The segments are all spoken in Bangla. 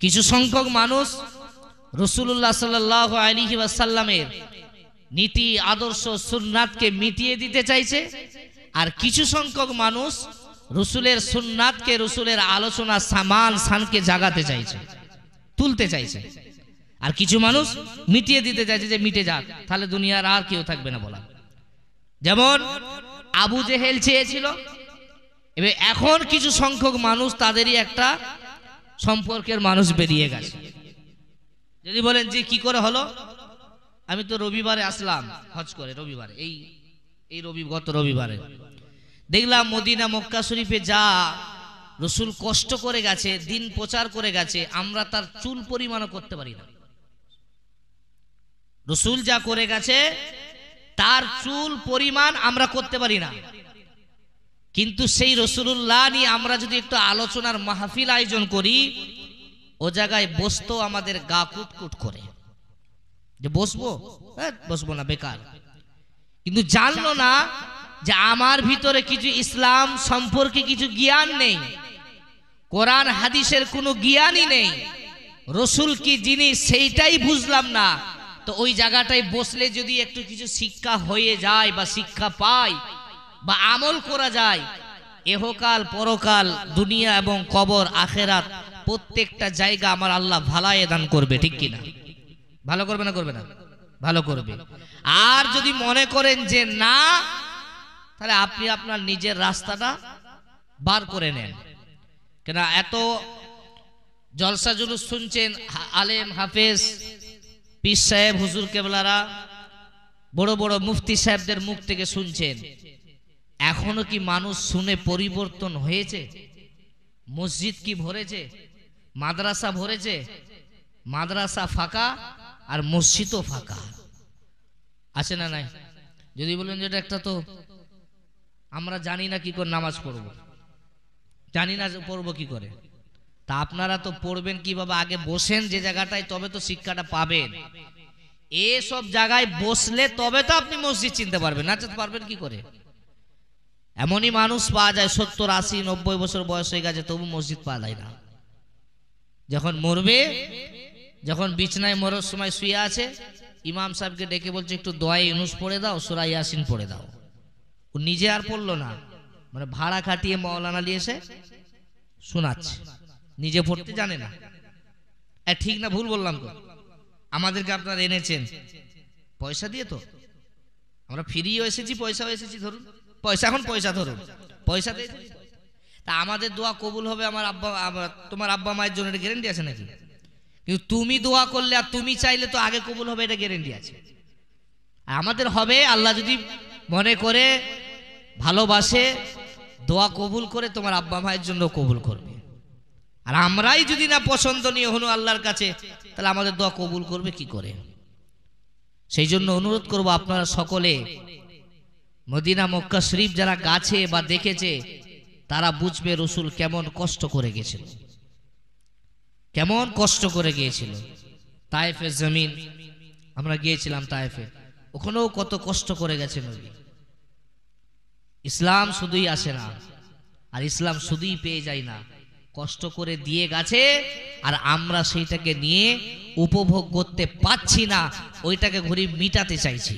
কিছু সংখ্যক মানুষ রাসূলুল্লাহ সাল্লাল্লাহু আলাইহি ওয়াসাল্লামের নীতি আদর্শ সুন্নাতকে মিটিয়ে দিতে চাইছে, আর কিছু সংখ্যক মানুষ রসুলের সুন্নাতকে, রসুলের আলোচনা সামান শানকে জাগাতে চাইছে, তুলতে চাইছে। আর কিছু মানুষ মিটিয়ে দিতে চাইছে যে মিটে যাক, তাহলে দুনিয়ার আর কেউ থাকবে না বলা। যেমন আবু জেহেল চেয়েছিল, এবার এখন কিছু সংখ্যক মানুষ তাদেরই একটা সম্পর্কের মানুষ বেরিয়ে গেছে। যদি বলেন যে কি করে হলো, আমি তো রবিবারে আসলাম হজ করে, রবিবারে গত রবিবারে দেখলাম মদিনা মক্কা শরীফে যা রসুল কষ্ট করে গেছে, দিন প্রচার করে গেছে, আমরা তার চুল পরিমাণও করতে পারি না। রসুল যা করে গেছে তার চুল পরিমাণ আমরা করতে পারি না। কিন্তু সেই রসুলুল্লাহ নিয়ে আমরা যদি একটু আলোচনার মাহফিল আয়োজন করি, ও জায়গায় বসতো আমাদের গা কুটকুট করে যে বসবো, বসবো না, বেকার। কিন্তু জানলো না যে আমার ভিতরে কিছু ইসলাম সম্পর্কে কিছু জ্ঞান নেই, কোরআন হাদিসের কোনো জ্ঞানই নেই, রসুল কি জিনিস সেইটাই বুঝলাম না। তো ওই জায়গাটায় বসলে যদি একটু কিছু শিক্ষা হয়ে যায় বা শিক্ষা পাই বা আমল করা যায়, এহকাল পরকাল দুনিয়া এবং কবর আখেরাত প্রত্যেকটা জায়গা আমার আল্লাহ ভালায় দান করবে, ঠিক কিনা? ভালো করবে না করবে না? ভালো করবে। আর যদি মনে করেন যে না, তাহলে আপনি আপনার নিজের রাস্তাটা বার করে নেন। কেন এত জলসা জুলুস শুনছেন, আলেম হাফেজ পীর সাহেব হুজুর কেবলারা বড় বড় মুফতি সাহেবদের মুখ থেকে শুনছেন, এখনো কি মানুষ শুনে পরিবর্তন হয়েছে? মসজিদ কি ভরেছে? মাদ্রাসা ভরেছে? মাদ্রাসা ফাঁকা আর মসজিদও ফাঁকা আছে না নাই? যদি বলেন যে একটা তো আমরা জানি না কি করে নামাজ পড়ব, জানি না পড়ব কি করে, তা আপনারা তো পড়বেন কিভাবে? আগে বসেন যে জায়গাটায়, তবে তো শিক্ষাটা পাবেন। এসব জায়গায় বসলে তবে তো আপনি মসজিদ চিনতে পারবেন, না পারবেন কি করে? এমনই মানুষ পাওয়া যায় 70, 80, 90 বছর বয়স হয়ে গেছে, তবু মসজিদ পাওয়া যায় না। যখন মরবে, যখন বিছনায় মরার সময় শুয়ে আছে, ইমাম সাহেবকে ডেকে বলছে একটু দোয়া ইউনুস পড়ে দাও, সূরা ইয়াসিন পড়ে দাও। ও নিজে আর পড়লো না, মানে ভাড়া খাটিয়ে মাওলানা নিয়ে এসে শোনাচ্ছে, নিজে পড়তে জানে না। ঠিক না ভুল বললাম তো? আমাদেরকে আপনারা এনেছেন পয়সা দিয়ে, তো আমরা ফ্রিও এসেছি, পয়সাও এসেছি, ধরুন পয়সা, এখন পয়সা ধরুন, পয়সা দিয়ে তা আমাদের দোয়া কবুল হবে আমার আব্বা, তোমার আব্বা মায়ের জন্য এটা গ্যারেন্টি আছে নাকি? কিন্তু তুমি দোয়া করলে আর তুমি চাইলে তো আগে কবুল হবে, এটা গ্যারেন্টি আছে। আমাদের হবে, আল্লাহ যদি মনে করে ভালোবাসে, দোয়া কবুল করে তোমার আব্বা মায়ের জন্য কবুল করবে। আর আমরাই যদি না পছন্দনীয় হনু আল্লাহর কাছে, তাহলে আমাদের দোয়া কবুল করবে কি করে? সেই জন্য অনুরোধ করব আপনারা সকলে, মদিনা মক্কা শরীফ যারা গাছে বা দেখেছে তারা বুঝবে রসুল কেমন কষ্ট করে গেছিল, কেমন কষ্ট করে গিয়েছিল। তায়েফের জমিন আমরা গিয়েছিলাম, তায়েফে, ওখানেও কত কষ্ট করে গেছে নবী। ইসলাম শুধুই আসে না, আর ইসলাম শুধুই পেয়ে যায় না, কষ্ট করে দিয়ে গেছে, আর আমরা সেইটাকে নিয়ে উপভোগ করতে পাচ্ছি না, ওইটাকে ঘুরে মিটাতে চাইছি।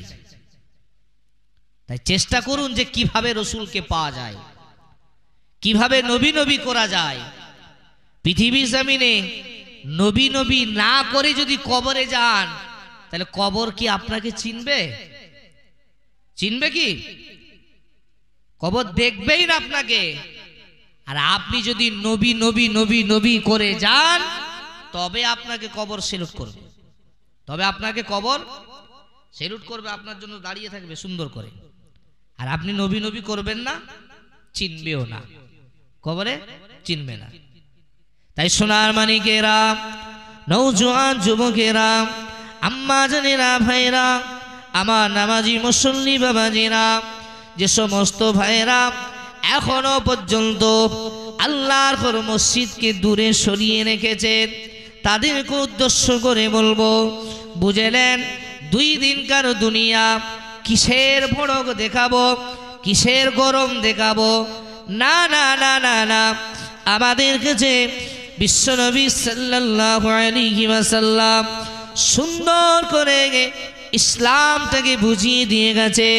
তাই চেষ্টা করুন যে কিভাবে রসুলকে পাওয়া যায়, কিভাবে নবী নবী করা যায়। পৃথিবীর জমিনে নবী নবী না করে যদি কবরে যান, তাহলে কবর কি আপনাকে চিনবে? চিনবে কি? কবর দেখবেই না আপনাকে। আর আপনি যদি নবী নবী নবী নবী করে যান, তবে আপনাকে কবর সেলুট করবে, তবে আপনাকে কবর সেলুট করবে, আপনার জন্য দাঁড়িয়ে থাকবে সুন্দর করে। আর আপনি নবী নবী করবেন না, চিনবেও না, কবরে চিনবে না। তাই সোনার মানিকেরা, নওজোয়ান যুবকেরা, আম্মা জানেরা, ভাইরা আমার, নামাজি মুসল্লি বাবাজিরা, যে সমস্ত ভাইরা এখনো পর্যন্ত আল্লাহর ঘর মসজিদকে দূরে সরিয়ে রেখেছেন, তাদেরকে উদ্দেশ্য করে বলবো, বুঝলেন 2 দিনকার দুনিয়া কিসের ভড়ক দেখাবো, কিসের গরম দেখাবো? না না না না না, আমাদের কাছে বিশ্বনবী সাল্লাল্লাহু আলাইহি ওয়াসাল্লাম সুন্দর করে ইসলামটাকে বুঝিয়ে দিয়ে গেছে,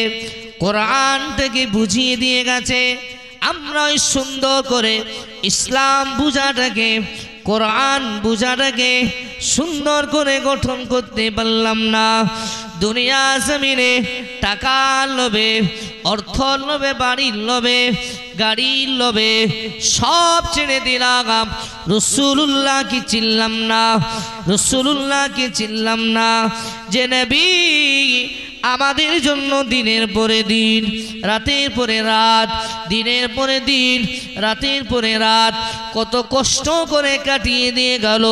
কোরআনটাকে বুঝিয়ে দিয়ে গেছে। আমরা ওই সুন্দর করে ইসলাম বুঝাটাকে, কোরআন বুঝাটাকে সুন্দর করে গঠন করতে পারলাম না। দুনিয়া জমিনে টাকার লোভে, অর্থর লোভে, বাড়ির লোভে, গাড়ির লোভে সব ছেড়ে দিলাম, রাসূলুল্লাহকে চিনলাম না, রাসূলুল্লাহকে চিনলাম না। যে নবী আমাদের জন্য দিনের পরে দিন, রাতের পরে রাত, দিনের পরে দিন, রাতের পরে রাত কত কষ্ট করে কাটিয়ে দিয়ে গেল।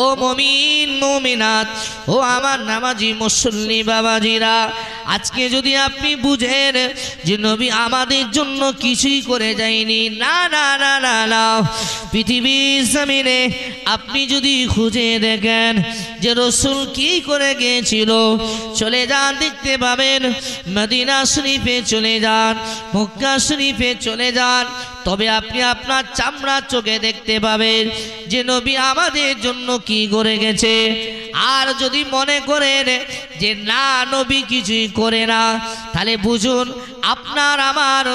ও মুমিন মুমিনাত, ও আমার নামাজি মুসল্লি বাবাজিরা, আজকে যদি আপনি বুঝেন যে নবী আমাদের জন্য কিছুই করে যায়নি, না না না না না, পৃথিবীর জমিনে আপনি যদি খুঁজে দেখেন যে রাসূল কি করে গিয়েছিল, চলে যান, দেখতে পাবেন। মদিনা শরীফে চলে যান, মক্কা শরীফে চলে যান, তবে আপনি আপনার চামড়া চোখে দেখতে পাবেন যে নবী আমাদের জন্য কি করে গেছে। আর যদি মনে করেন যে না নবী কিছুই করে না, তাহলে বুঝুন আপনার আমার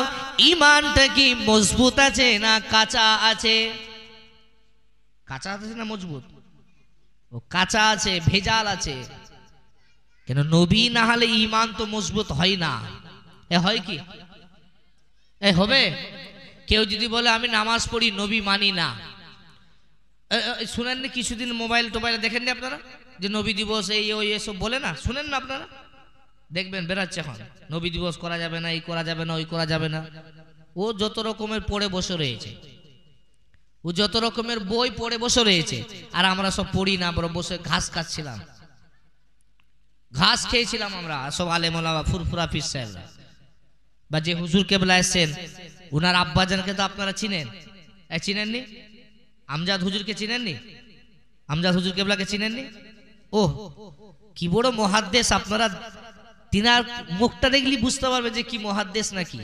ঈমানটা কি মজবুত আছে না কাঁচা আছে? কাঁচা আছে না মজবুত? ও কাঁচা আছে, ভেজাল আছে। কেন নবী না হলে ঈমান তো মজবুত হয় না। এ হয় কি? এ হবে? কেউ যদি বলে আমি নামাজ পড়ি, নবী মানি না, শুনেননি কিছুদিন মোবাইল টোবাইলে দেখেননি আপনারা যে নবী দিবস এই ওই এসব বলে না, শুনেন না আপনারা? দেখবেন বেরাচ্ছে এখন নবী দিবস করা যাবে না, এই করা যাবে না, ওই করা যাবে না। ও যত রকমের পড়ে বসে রয়েছে, ও যত রকমের বই পড়ে বসে রয়েছে, আর আমরা সব পড়ি না, আমরা বসে ঘাস খাচ্ছিলাম, ঘাস খেয়েছিলাম আমরা সব আলেম ওলামা ফুরফুরা পীর সাহেবরা। বা যে হুজুর কেবলা এসেছেন উনার আব্বাজানকে তো আপনারা চিনেন, চিনেননি? আমজাদ হুজুরকে চিনেননি? আমজাদ হুজুর কেবলাকে চিনেননি? ও কি বড় মুহাদ্দিস! আপনারা তিনার মুখটা দেখলি বুঝতে পারবেন যে কি মুহাদ্দিস নাকি।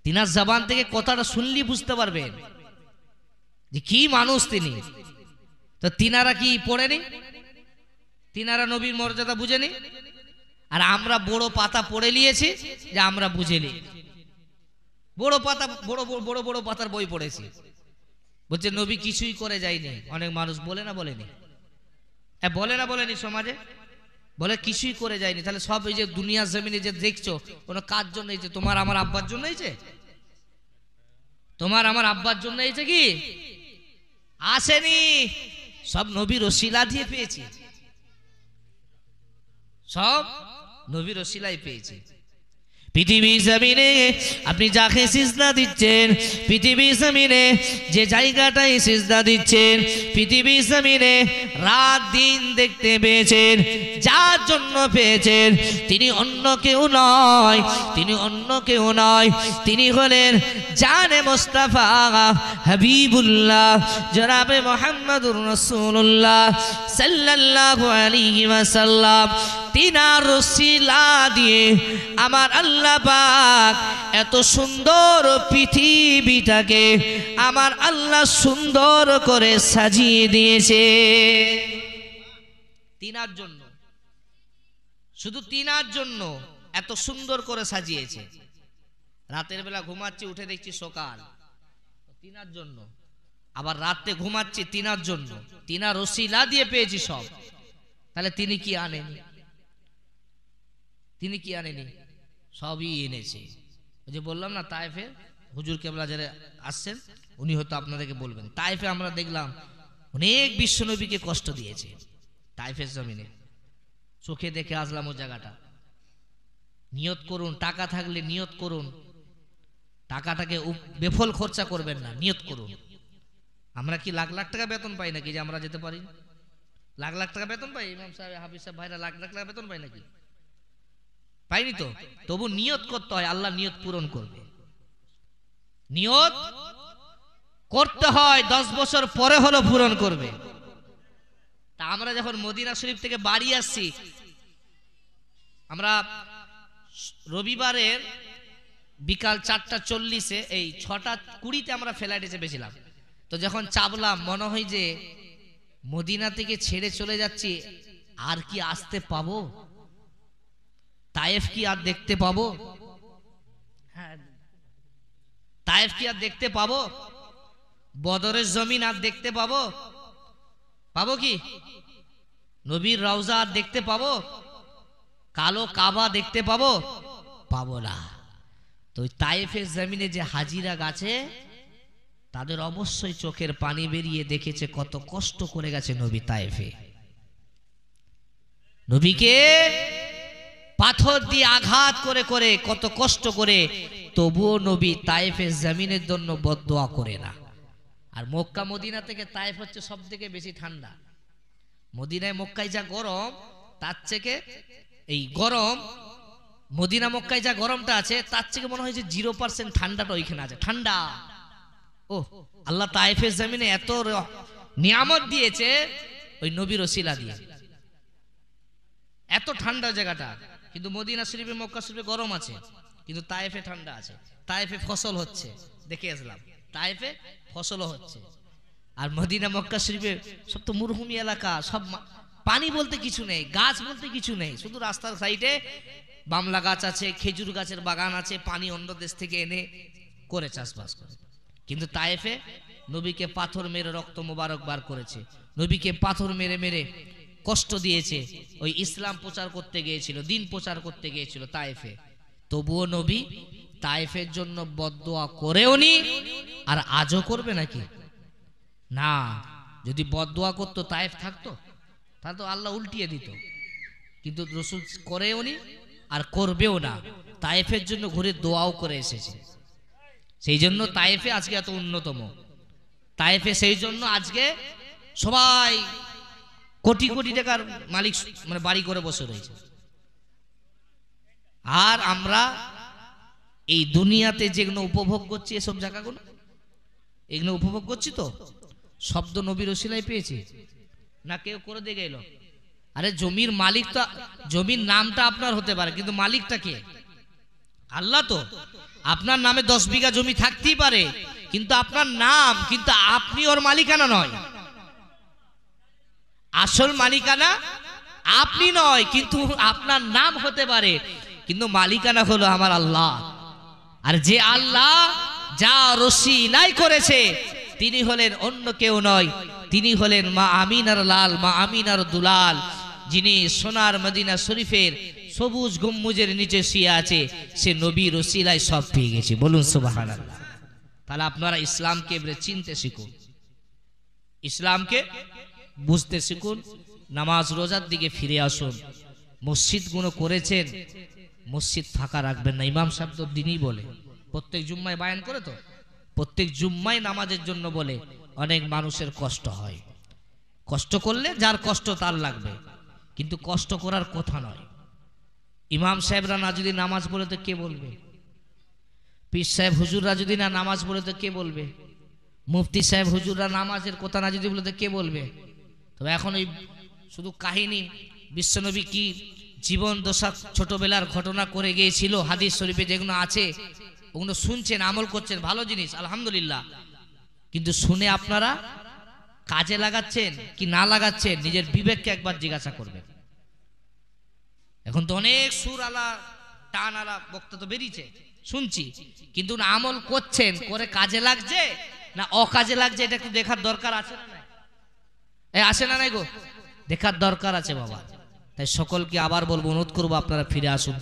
তিনার জবান থেকে কথাটা শুনলি বুঝতে পারবেন যে কি মানুষ তিনি। তো তিনারা কি পড়েনি? তিনারা নবীর মর্যাদা বুঝেনি? আর আমরা বড় পাতা পড়ে নিয়েছি যে আমরা বুঝেনি। বড় পাতা, বড় বড় বড় পাতার বই পড়েছি, বলছে নবী কিছুই করে যায়নি। অনেক মানুষ বলে না, বলেনি? হ্যাঁ বলে না, বলেনি? সমাজে বলে কিছুই করে যায়নি। তাহলে সব এই যে দুনিয়ার জমিনে যে দেখছো কোনো কার জন্য হয়েছে? তোমার আমার আব্বার জন্য হয়েছে? তোমার আমার আব্বার জন্য হয়েছে কি? আসেনি। সব নবীর ওসিলা দিয়ে পেয়েছি, সব নবীর ওসিলাই পেয়েছি। পৃথিবী জমিনে আপনি যাকে সিজদা দিচ্ছেন, পৃথিবী জমিনে যে জায়গাটায় সিজদা দিচ্ছেন, পৃথিবী জমিনে রাত দিন দেখতে পেয়েছেন, যার জন্য পেয়েছেন তিনি অন্য কেউ নয়, তিনি অন্য কেউ নয়, তিনি হলেন জানে মুস্তাফা হাবিবুল্লাহ জনাবে মুহাম্মদুর রাসূলুল্লাহ সাল্লাল্লাহু আলাইহি ওয়াসাল্লাম। তিনার ওসিলা দিয়ে আমার আল্লাহ পাক এত সুন্দর পৃথিবীটাকে আমার আল্লাহ সুন্দর করে সাজিয়ে দিয়েছে তিনার জন্য, শুধু তিনার জন্য এত সুন্দর করে সাজিয়েছে। রাতের বেলা ঘুমাচ্ছি, উঠে দেখছি সকাল, তিনার জন্য। আবার রাতে ঘুমাচ্ছি তিনার জন্য, তিনার ওসিলা দিয়ে পেয়েছি সব। তাহলে তিনি কি আনেনি? তিনি কি আনেনি? সবই এনেছে। ওই যে বললাম না তায়েফে হুজুর কেবলা যারা আসছেন উনি হয়তো আপনাদেরকে বলবেন, তায়েফে আমরা দেখলাম অনেক বিশ্বনবীকে কষ্ট দিয়েছে। তায়েফের জমিনে চোখে দেখে আসলাম ও জায়গাটা। নিয়ত করুন, টাকা থাকলে নিয়ত করুন, টাকাটাকে বেফল খরচা করবেন না, নিয়ত করুন। আমরা কি লাখ লাখ টাকা বেতন পাই নাকি যে আমরা যেতে পারি? লাখ লাখ টাকা বেতন পাই? ইমাম সাহেব, হাফিজ সাহেব ভাইরা লাখ লাখ টাকা বেতন পাই নাকি? পাইনি তো। তবু নিয়ত করতে হয়, আল্লাহ নিয়ত পূরণ করবে। নিয়ত করতে হয়, 10 বছর পরে হলো পূরণ করবে। তা আমরা যখন মদিনা শরীফ থেকে বাড়ি আসছি, আমরা রবিবারের বিকাল 4:40-এ এই 6:20-তে আমরা ফ্লাইটে চেপেছিলাম। তো যখন চাপলাম মনে হয় যে মদিনা থেকে ছেড়ে চলে যাচ্ছি, আর কি আসতে পাবো? তায়েফ কি আর দেখতে পাবো? হ্যাঁ, তায়েফ কি আর দেখতে পাবো? বদরের জমিন আর দেখতে পাবো? পাবো কি? নবীর রওজা আর দেখতে পাবো? কালো কাবা দেখতে পাবো? পাবো না। তো তায়েফের জমিনে যে হাজিরা গাছে, তাদের অবশ্যই চোখের পানি বেরিয়ে দেখেছে কত কষ্ট করে গেছে নবী তায়েফে। নবীকে পাথর দিয়ে আঘাত করে করে কত কষ্ট করে, তবুও নবী তায়েফের জমিনের জন্য বদদোয়া করে না। আর মক্কা মদিনা থেকে তায়েফ হচ্ছে সব থেকে বেশি ঠান্ডা। মদিনায় মক্কায় যা গরম, তার থেকে এই গরম মদিনা মক্কায় যা গরমটা আছে, তার থেকে মনে হয় যে 0% ঠান্ডাটা ওইখানে আছে। ঠান্ডা। ও আল্লাহ তায়েফের জমিনে এত নিয়ামত দিয়েছে ওই নবীর ওসিলা দিয়ে, এত ঠান্ডা জায়গাটা। কিন্তু মদিনা শরীফে মক্কা শরীফে গরম আছে, কিন্তু তায়েফে ঠান্ডা আছে। তায়েফে ফসল হচ্ছে, দেখে আসলাম, তায়েফে ফসলও হচ্ছে। আর মদিনা মক্কা শরীফে সব তো মরুভূমি এলাকা, সব পানি বলতে কিছু নেই, গাছ বলতে কিছু নেই, শুধু রাস্তার সাইডে বামলা গাছ আছে, খেজুর গাছের বাগান আছে, পানি অন্য দেশ থেকে এনে করে চাষবাস করে। কিন্তু তায়েফে নবীকে পাথর মেরে রক্ত মোবারক বার করেছে, নবীকে পাথর মেরে মেরে কষ্ট দিয়েছে। ওই ইসলাম প্রচার করতে গিয়েছিল, দিন প্রচার করতে গিয়েছিল তায়েফে। তবুও নবী তায়েফের জন্য বদদোয়া করেও নি, আর আজও করবে নাকি? না। যদি বদদোয়া করতো তায়েফ থাকতো, তাহলে তো আল্লাহ উল্টিয়ে দিত। কিন্তু রাসূল করেও নি আর করবেও না, তায়েফের জন্য ঘুরে দোয়াও করে এসেছে। সেই জন্য তায়েফে আজকে এত উন্নতম। তায়েফে সেই জন্য আজকে সবাই কোটি কোটি টাকার মালিক, মানে বাড়ি করে বসে রয়েছে। আর আমরা এই দুনিয়াতে যেগুলো উপভোগ করছি, এসব জায়গাগুলো এগুলো উপভোগ করছি তো শব্দ নবীর ওসিলায় পেয়েছি না কেউ করে দিয়ে গেল? আরে জমির মালিক তো, জমির নামটা আপনার হতে পারে, কিন্তু মালিকটা কে? আল্লাহ। তো আপনার নামে 10 বিঘা জমি থাকতেই পারে, কিন্তু আপনার নাম, কিন্তু আপনি ওর মালিকানা নয়। আসল মালিকানা আপনি নয়, কিন্তু আপনার নাম হতে পারে, কিন্তু মালিকানা হলো আমার আল্লাহ। আর যে আল্লাহ যা রসিলাই করেছে, তিনি হলেন অন্য কেউ নয়, তিনি হলেন মা আমিনার লাল, মা আমিনার দুলাল, যিনি সোনার মদিনা শরীফের সবুজ গম্বুজের নিচে শুয়ে আছে। সে নবী রসিলায় সব পেয়ে গেছে। বলুন সুবহানাল্লাহ। তাহলে আপনারা ইসলামকে এবারে চিনতে শিখুন, ইসলামকে বুঝতে শিখুন, নামাজ রোজার দিকে ফিরে আসুন। মসজিদ গুলো করেছেন, মসজিদ ফাঁকা রাখবেন না। ইমাম সাহেব তো দিনই বলে, প্রত্যেক জুম্মায় বায়ান করে, তো প্রত্যেক জুম্মায় নামাজের জন্য বলে। অনেক মানুষের কষ্ট হয়, কষ্ট করলে যার কষ্ট তার লাগবে, কিন্তু কষ্ট করার কথা নয়। ইমাম সাহেবরা না যদি নামাজ পড়ে তো কে বলবে? পীর সাহেব হুজুররা যদি না নামাজ পড়ে তো কে বলবে? মুফতি সাহেব হুজুররা নামাজের কথা না যদি বলে তো কে বলবে? তবে এখন ওই শুধু কাহিনী, বিশ্বনবী কি জীবন দশা ছোটবেলার ঘটনা করে গিয়েছিল, হাদিস শরীফে যেগুলো আছে ওগুলো শুনছেন, আমল করছেন, ভালো জিনিস, আলহামদুলিল্লাহ। কিন্তু শুনে আপনারা কাজে লাগাচ্ছেন কি না লাগাচ্ছেন, নিজের বিবেককে একবার জিজ্ঞাসা করবেন। এখন তো অনেক সুর আলা টান আলা বক্তা তো বেরিয়েছে, শুনছি, কিন্তু আমল করছেন, করে কাজে লাগছে না অকাজে লাগছে, এটা একটু দেখার দরকার আছে না নাই? আসে না নাই গো? দেখার দরকার আছে বাবা। তাই সকলকে আবার বলবো, অনুরোধ করবো আপনারা ফিরে আসুন।